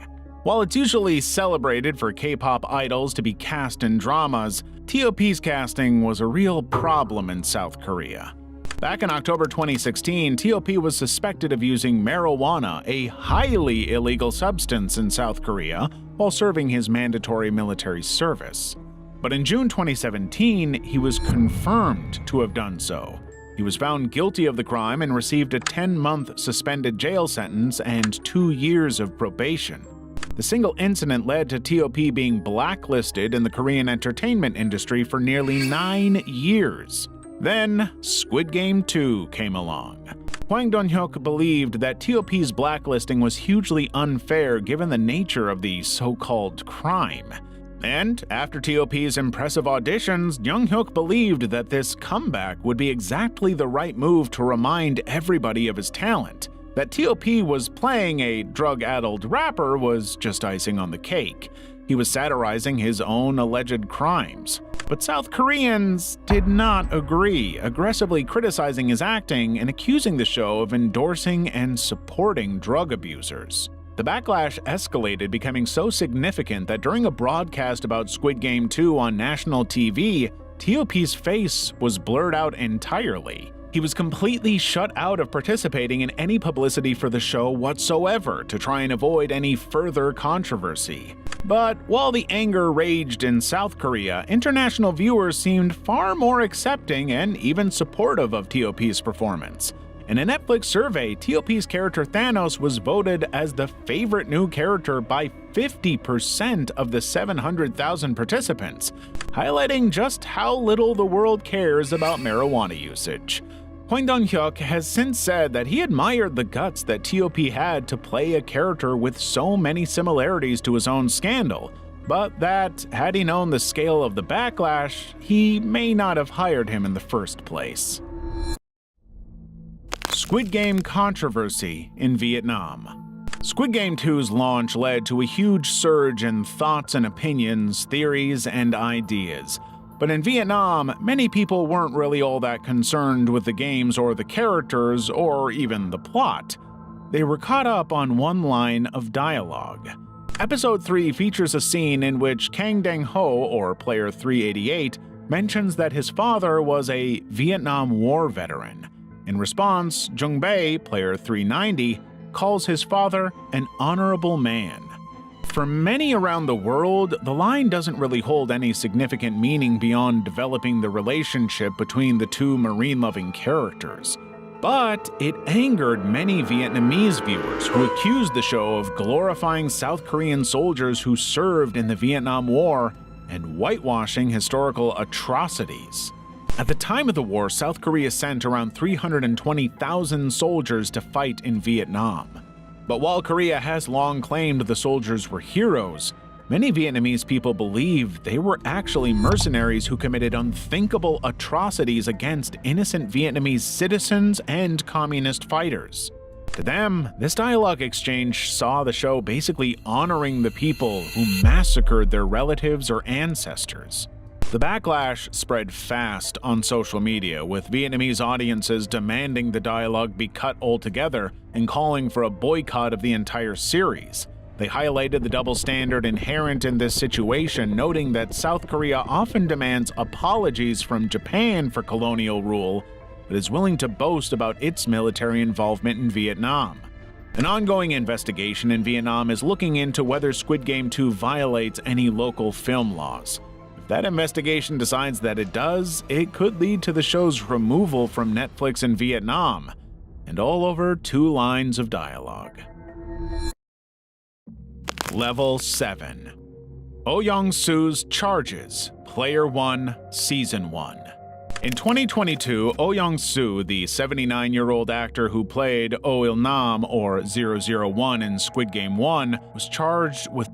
While it's usually celebrated for K-pop idols to be cast in dramas, TOP's casting was a real problem in South Korea. Back in October 2016, TOP was suspected of using marijuana, a highly illegal substance in South Korea, while serving his mandatory military service. But in June 2017, he was confirmed to have done so. He was found guilty of the crime and received a 10-month suspended jail sentence and 2 years of probation. The single incident led to TOP being blacklisted in the Korean entertainment industry for nearly 9 years. Then, Squid Game 2 came along. Hwang Dong-hyuk believed that TOP's blacklisting was hugely unfair given the nature of the so-called crime. And after TOP's impressive auditions, Jung-hyuk believed that this comeback would be exactly the right move to remind everybody of his talent. That TOP was playing a drug-addled rapper was just icing on the cake. He was satirizing his own alleged crimes. But South Koreans did not agree, aggressively criticizing his acting and accusing the show of endorsing and supporting drug abusers. The backlash escalated, becoming so significant that during a broadcast about Squid Game 2 on national TV, TOP's face was blurred out entirely. He was completely shut out of participating in any publicity for the show whatsoever to try and avoid any further controversy. But while the anger raged in South Korea, international viewers seemed far more accepting and even supportive of TOP's performance. In a Netflix survey, TOP's character Thanos was voted as the favorite new character by 50% of the 700,000 participants, highlighting just how little the world cares about marijuana usage. Hwang Dong-hyuk has since said that he admired the guts that TOP had to play a character with so many similarities to his own scandal, but that, had he known the scale of the backlash, he may not have hired him in the first place. Squid Game controversy in Vietnam. Squid Game 2's launch led to a huge surge in thoughts and opinions, theories, and ideas. But in Vietnam, many people weren't really all that concerned with the games or the characters or even the plot. They were caught up on one line of dialogue. Episode 3 features a scene in which Kang Dang Ho, or Player 388, mentions that his father was a Vietnam War veteran. In response, Jung Bae, Player 390, calls his father an honorable man. For many around the world, the line doesn't really hold any significant meaning beyond developing the relationship between the two marine-loving characters. But it angered many Vietnamese viewers who accused the show of glorifying South Korean soldiers who served in the Vietnam War and whitewashing historical atrocities. At the time of the war, South Korea sent around 320,000 soldiers to fight in Vietnam. But while Korea has long claimed the soldiers were heroes, many Vietnamese people believe they were actually mercenaries who committed unthinkable atrocities against innocent Vietnamese citizens and communist fighters. To them, this dialogue exchange saw the show basically honoring the people who massacred their relatives or ancestors. The backlash spread fast on social media, with Vietnamese audiences demanding the dialogue be cut altogether and calling for a boycott of the entire series. They highlighted the double standard inherent in this situation, noting that South Korea often demands apologies from Japan for colonial rule, but is willing to boast about its military involvement in Vietnam. An ongoing investigation in Vietnam is looking into whether Squid Game 2 violates any local film laws. If that investigation decides that it does, it could lead to the show's removal from Netflix in Vietnam, and all over 2 lines of dialogue. Level 7. Oh Young-soo's Charges, Player 1, Season 1. In 2022, Oh Young-soo, the 79-year-old actor who played Oh Il-nam, or 001 in Squid Game 1, was charged with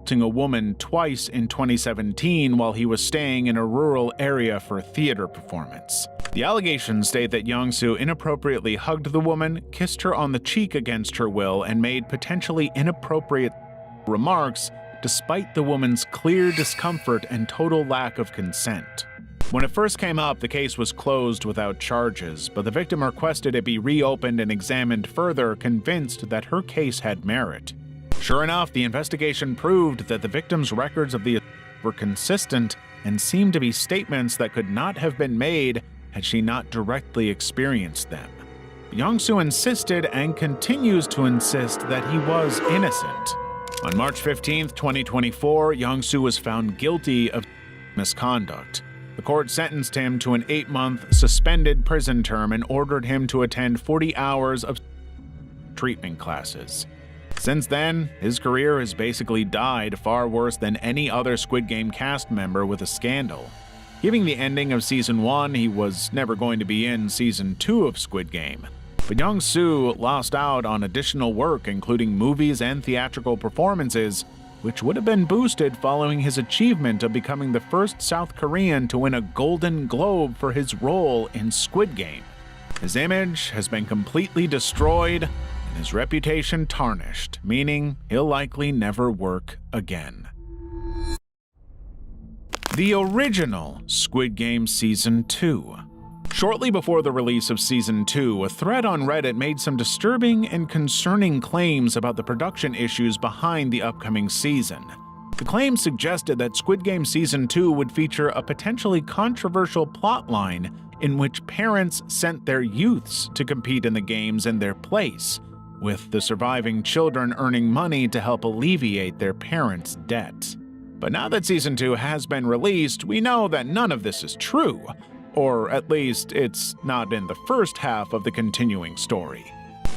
assaulting a woman twice in 2017 while he was staying in a rural area for a theater performance. The allegations state that Young-soo inappropriately hugged the woman, kissed her on the cheek against her will, and made potentially inappropriate remarks despite the woman's clear discomfort and total lack of consent. When it first came up, the case was closed without charges, but the victim requested it be reopened and examined further, convinced that her case had merit. Sure enough, the investigation proved that the victim's records of the assault were consistent and seemed to be statements that could not have been made had she not directly experienced them. Young-soo insisted and continues to insist that he was innocent. On March 15, 2024, Young-soo was found guilty of misconduct. The court sentenced him to an 8-month suspended prison term and ordered him to attend 40 hours of treatment classes. Since then, his career has basically died far worse than any other Squid Game cast member with a scandal. Given the ending of Season 1, he was never going to be in Season 2 of Squid Game. But Young-soo lost out on additional work, including movies and theatrical performances, which would have been boosted following his achievement of becoming the first South Korean to win a Golden Globe for his role in Squid Game. His image has been completely destroyed and his reputation tarnished, meaning he'll likely never work again. The original Squid Game Season 2. Shortly before the release of Season 2, a thread on Reddit made some disturbing and concerning claims about the production issues behind the upcoming season. The claims suggested that Squid Game Season 2 would feature a potentially controversial plotline in which parents sent their youths to compete in the games in their place, with the surviving children earning money to help alleviate their parents' debt. But now that Season 2 has been released, we know that none of this is true. Or at least, it's not in the first half of the continuing story.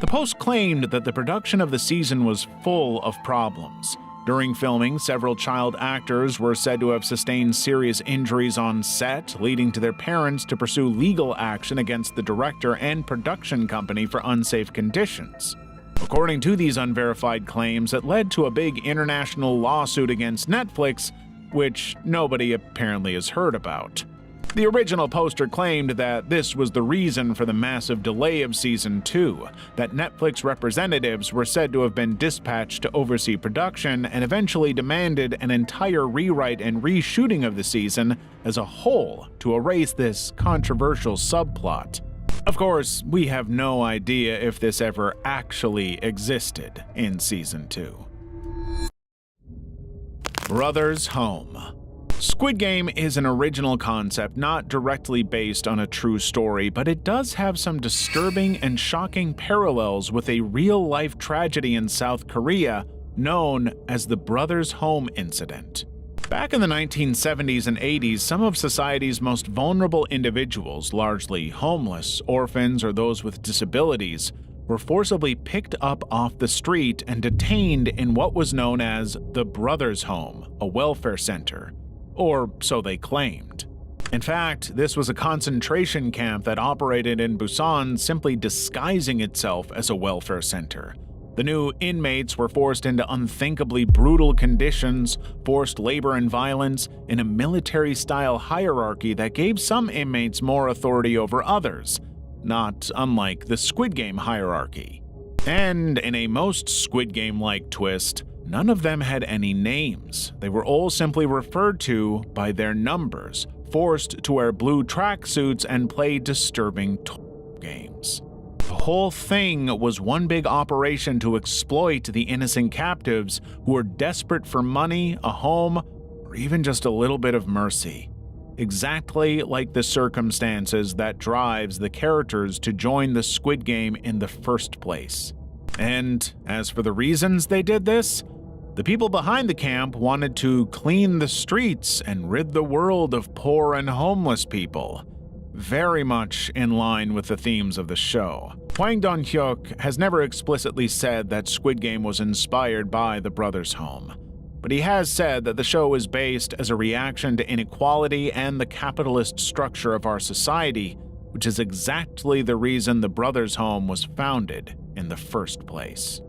The Post claimed that the production of the season was full of problems. During filming, several child actors were said to have sustained serious injuries on set, leading to their parents to pursue legal action against the director and production company for unsafe conditions. According to these unverified claims, it led to a big international lawsuit against Netflix, which nobody apparently has heard about. The original poster claimed that this was the reason for the massive delay of Season 2, that Netflix representatives were said to have been dispatched to oversee production and eventually demanded an entire rewrite and reshooting of the season as a whole to erase this controversial subplot. Of course, we have no idea if this ever actually existed in Season 2. Brothers Home. Squid Game is an original concept not directly based on a true story, but it does have some disturbing and shocking parallels with a real-life tragedy in South Korea known as the Brothers Home incident. Back in the 1970s and 80s, some of society's most vulnerable individuals, largely homeless, orphans, or those with disabilities, were forcibly picked up off the street and detained in what was known as the Brothers Home, a welfare center. Or so they claimed. In fact, this was a concentration camp that operated in Busan, simply disguising itself as a welfare center. The new inmates were forced into unthinkably brutal conditions, forced labor and violence, in a military-style hierarchy that gave some inmates more authority over others, not unlike the Squid Game hierarchy. And in a most Squid Game-like twist, none of them had any names. They were all simply referred to by their numbers, forced to wear blue tracksuits and play disturbing games. The whole thing was one big operation to exploit the innocent captives who were desperate for money, a home, or even just a little bit of mercy. Exactly like the circumstances that drives the characters to join the Squid Game in the first place. And as for the reasons they did this, the people behind the camp wanted to clean the streets and rid the world of poor and homeless people. Very much in line with the themes of the show. Hwang Dong-hyuk has never explicitly said that Squid Game was inspired by the Brothers Home, but he has said that the show is based as a reaction to inequality and the capitalist structure of our society, which is exactly the reason the Brothers Home was founded in the first place.